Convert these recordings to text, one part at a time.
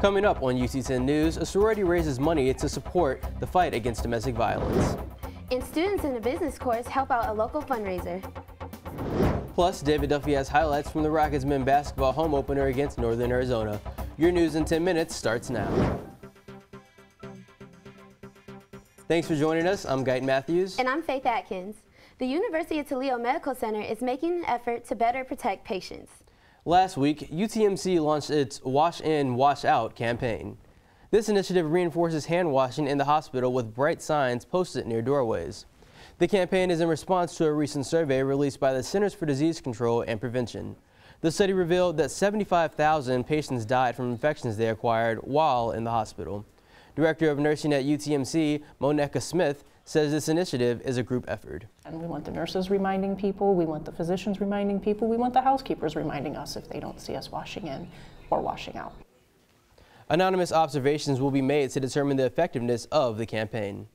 Coming up on UT10 News, a sorority raises money to support the fight against domestic violence. And students in the business course help out a local fundraiser. Plus, David Duffy has highlights from the Rockets men basketball home opener against Northern Arizona. Your news in 10 minutes starts now. Thanks for joining us. I'm Guyton Matthews. And I'm Faith Atkins. The University of Toledo Medical Center is making an effort to better protect patients. Last week, UTMC launched its Wash In, Wash Out campaign. This initiative reinforces hand washing in the hospital with bright signs posted near doorways. The campaign is in response to a recent survey released by the Centers for Disease Control and Prevention. The study revealed that 75,000 patients died from infections they acquired while in the hospital. Director of Nursing at UTMC, Monecca Smith, says this initiative is a group effort. And we want the nurses reminding people, we want the physicians reminding people, we want the housekeepers reminding us if they don't see us washing in or washing out. Anonymous observations will be made to determine the effectiveness of the campaign.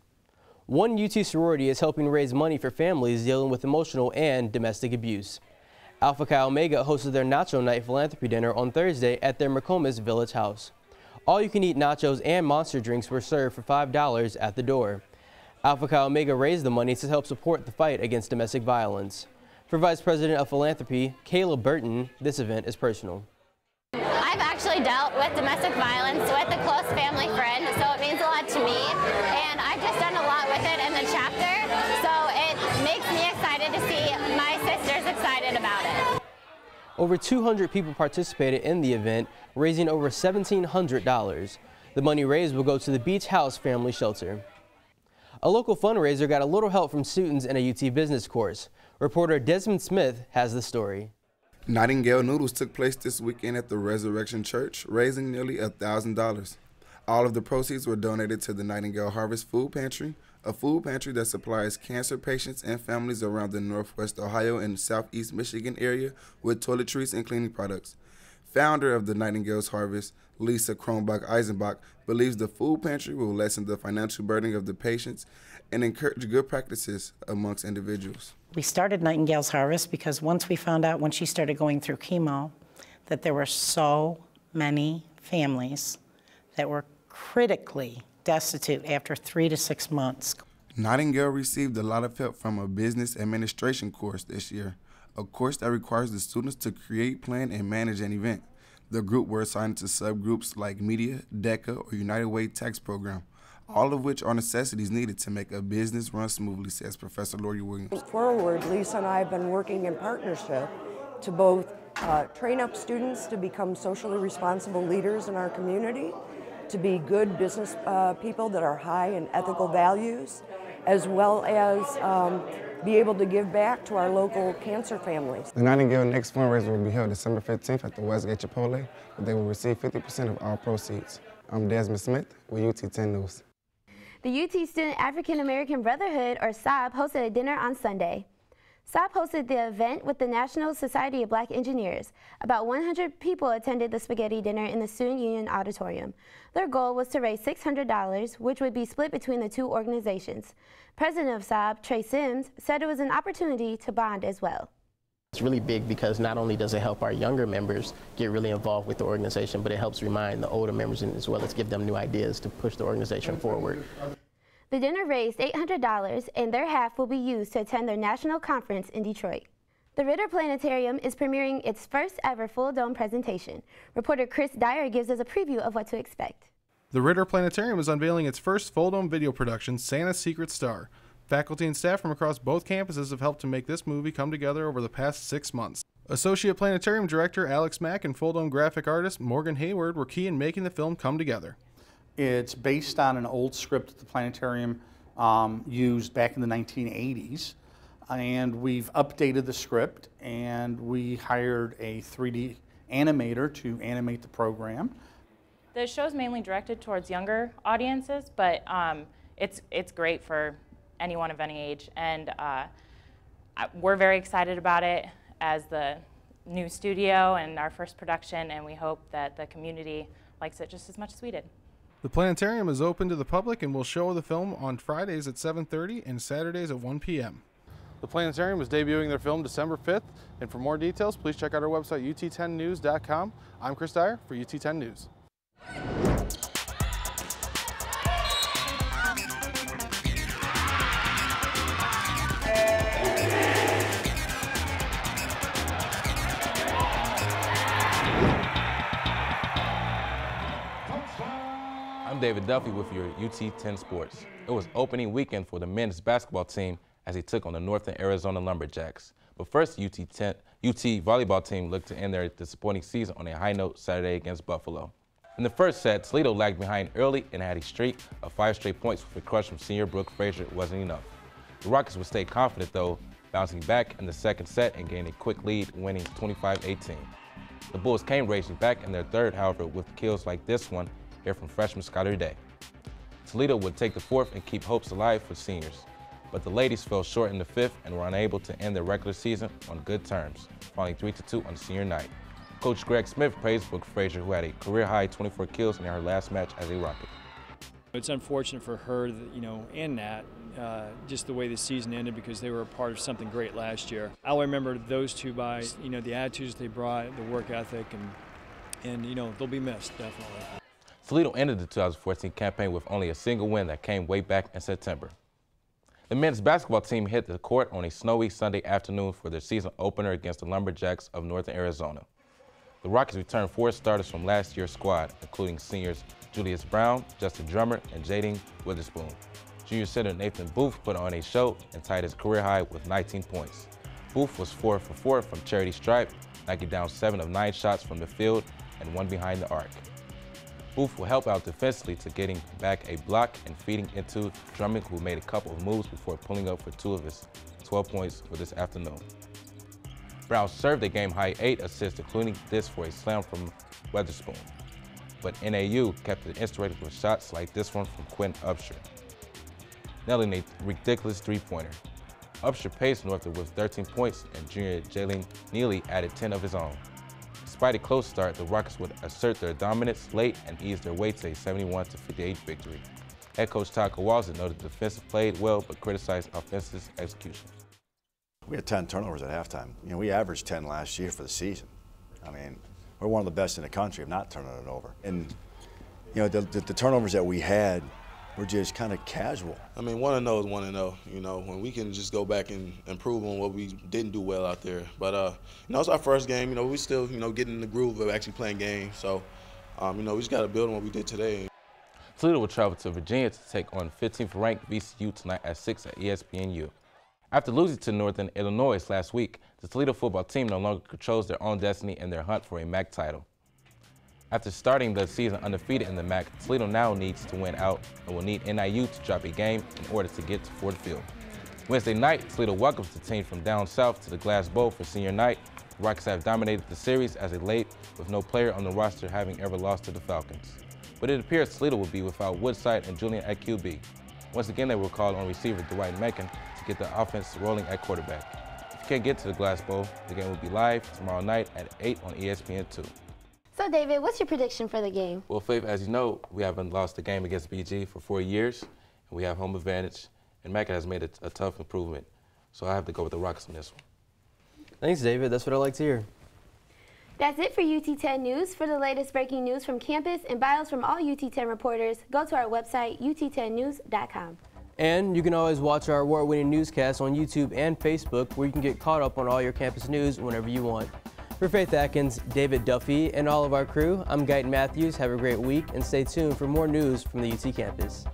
One UT sorority is helping raise money for families dealing with emotional and domestic abuse. Alpha Chi Omega hosted their Nacho Night Philanthropy dinner on Thursday at their McComas Village House. All-you-can-eat nachos and monster drinks were served for $5 at the door. Alpha Chi Omega raised the money to help support the fight against domestic violence. For Vice President of Philanthropy, Kayla Burton, this event is personal. I've actually dealt with domestic violence with a close family friend, so it means a lot to me. And I've just done a lot with it in the chapter, so it makes me excited to see my sisters excited about it. Over 200 people participated in the event, raising over $1,700. The money raised will go to the Beach House Family Shelter. A local fundraiser got a little help from students in a UT business course. Reporter Desmond Smith has the story. Nightingale Noodles took place this weekend at the Resurrection Church, raising nearly $1,000. All of the proceeds were donated to the Nightingale Harvest Food Pantry, a food pantry that supplies cancer patients and families around the Northwest Ohio and Southeast Michigan area with toiletries and cleaning products. Founder of the Nightingales Harvest, Lisa Kronbach-Eisenbach, believes the food pantry will lessen the financial burden of the patients and encourage good practices amongst individuals. We started Nightingales Harvest because once we found out, when she started going through chemo, that there were so many families that were critically destitute after 3 to 6 months. Nightingale received a lot of help from a business administration course this year, a course that requires the students to create, plan, and manage an event. The group were assigned to subgroups like Media, DECA, or United Way Tax Program, all of which are necessities needed to make a business run smoothly, says Professor Lori Williams. Forward, Lisa and I have been working in partnership to both train up students to become socially responsible leaders in our community, to be good business people that are high in ethical values, as well as be able to give back to our local cancer families. The Nightingale next fundraiser will be held December 15th at the Westgate Chipotle, where they will receive 50% of all proceeds. I'm Desmond Smith with UT10 News. The UT Student African American Brotherhood, or SAB, hosted a dinner on Sunday. SAB hosted the event with the National Society of Black Engineers. About 100 people attended the spaghetti dinner in the Student Union Auditorium. Their goal was to raise $600, which would be split between the two organizations. President of SAB, Trey Sims, said it was an opportunity to bond as well. It's really big because not only does it help our younger members get really involved with the organization, but it helps remind the older members as well as give them new ideas to push the organization forward. The dinner raised $800, and their half will be used to attend their national conference in Detroit. The Ritter Planetarium is premiering its first ever full dome presentation. Reporter Chris Dyer gives us a preview of what to expect. The Ritter Planetarium is unveiling its first full dome video production, Santa's Secret Star. Faculty and staff from across both campuses have helped to make this movie come together over the past 6 months. Associate Planetarium Director Alex Mack and full dome graphic artist Morgan Hayward were key in making the film come together. It's based on an old script that the Planetarium used back in the 1980s, and we've updated the script, and we hired a 3D animator to animate the program. The show's mainly directed towards younger audiences, but it's great for anyone of any age, and we're very excited about it as the new studio and our first production, and we hope that the community likes it just as much as we did. The Planetarium is open to the public and will show the film on Fridays at 7:30 and Saturdays at 1 p.m. The Planetarium is debuting their film December 5th, and for more details, please check out our website, ut10news.com. I'm Chris Dyer for UT10 News. I'm David Duffy with your UT10 Sports. It was opening weekend for the men's basketball team as they took on the Northern Arizona Lumberjacks. But first, UT volleyball team looked to end their disappointing season on a high note Saturday against Buffalo. In the first set, Toledo lagged behind early and had a streak of 5 straight points with a crush from senior Brooke Frazier wasn't enough. The Rockets would stay confident though, bouncing back in the second set and gaining a quick lead, winning 25-18. The Bulls came racing back in their third, however, with kills like this one here from freshman Skylar Day. Toledo would take the fourth and keep hopes alive for seniors, but the ladies fell short in the fifth and were unable to end their regular season on good terms, falling 3-2 on senior night. Coach Greg Smith praised Brooke Frazier, who had a career-high 24 kills in her last match as a Rocket. It's unfortunate for her, and Nat, just the way the season ended because they were a part of something great last year. I'll remember those two by, the attitudes they brought, the work ethic, and they'll be missed, definitely. Toledo ended the 2014 campaign with only a single win that came way back in September. The men's basketball team hit the court on a snowy Sunday afternoon for their season opener against the Lumberjacks of Northern Arizona. The Rockets returned 4 starters from last year's squad, including seniors Julius Brown, Justin Drummond, and Jaden Witherspoon. Junior center Nathan Booth put on a show and tied his career high with 19 points. Booth was 4 for 4 from charity stripe, knocking down 7 of 9 shots from the field and 1 behind the arc. Booth will help out defensively to getting back a block and feeding into Drummond, who made a couple of moves before pulling up for 2 of his 12 points for this afternoon. Brown served a game-high 8 assists, including this for a slam from Witherspoon. But NAU kept it insulated with shots like this one from Quinn Upshur, nailing a ridiculous 3-pointer. Upshur paced Northern with 13 points, and junior Jalen Neely added 10 of his own. Despite a close start, the Rockets would assert their dominance late and ease their way to a 71-58 victory. Head coach Todd Kowalczyk noted the defensive played well, but criticized offensive execution. We had 10 turnovers at halftime. We averaged 10 last year for the season. I mean, we're one of the best in the country of not turning it over. And, the turnovers that we had were just kind of casual. I mean, 1-0 is 1-0, when we can just go back and improve on what we didn't do well out there. But, it's our first game. We still, getting in the groove of actually playing games. So, we just got to build on what we did today. Toledo will travel to Virginia to take on 15th-ranked VCU tonight at 6 at ESPNU. After losing to Northern Illinois last week, the Toledo football team no longer controls their own destiny in their hunt for a MAC title. After starting the season undefeated in the MAC, Toledo now needs to win out and will need NIU to drop a game in order to get to Ford Field. Wednesday night, Toledo welcomes the team from down south to the Glass Bowl for senior night. The Rockets have dominated the series as of late, with no player on the roster having ever lost to the Falcons. But it appears Toledo will be without Woodside and Julian at QB. Once again, they will call on receiver Dwight Macon to get the offense rolling at quarterback. If you can't get to the Glass Bowl, the game will be live tomorrow night at 8 on ESPN2. So, David, what's your prediction for the game? Well, Faith, as you know, we haven't lost a game against BG for 4 years, and we have home advantage, and Monecca has made a tough improvement. So I have to go with the Rockets on this one. Thanks, David. That's what I like to hear. That's it for UT10 News. For the latest breaking news from campus and bios from all UT10 reporters, go to our website, ut10news.com. And you can always watch our award-winning newscasts on YouTube and Facebook, where you can get caught up on all your campus news whenever you want. For Faith Atkins, David Duffy, and all of our crew, I'm Guyton Matthews. Have a great week, and stay tuned for more news from the UT campus.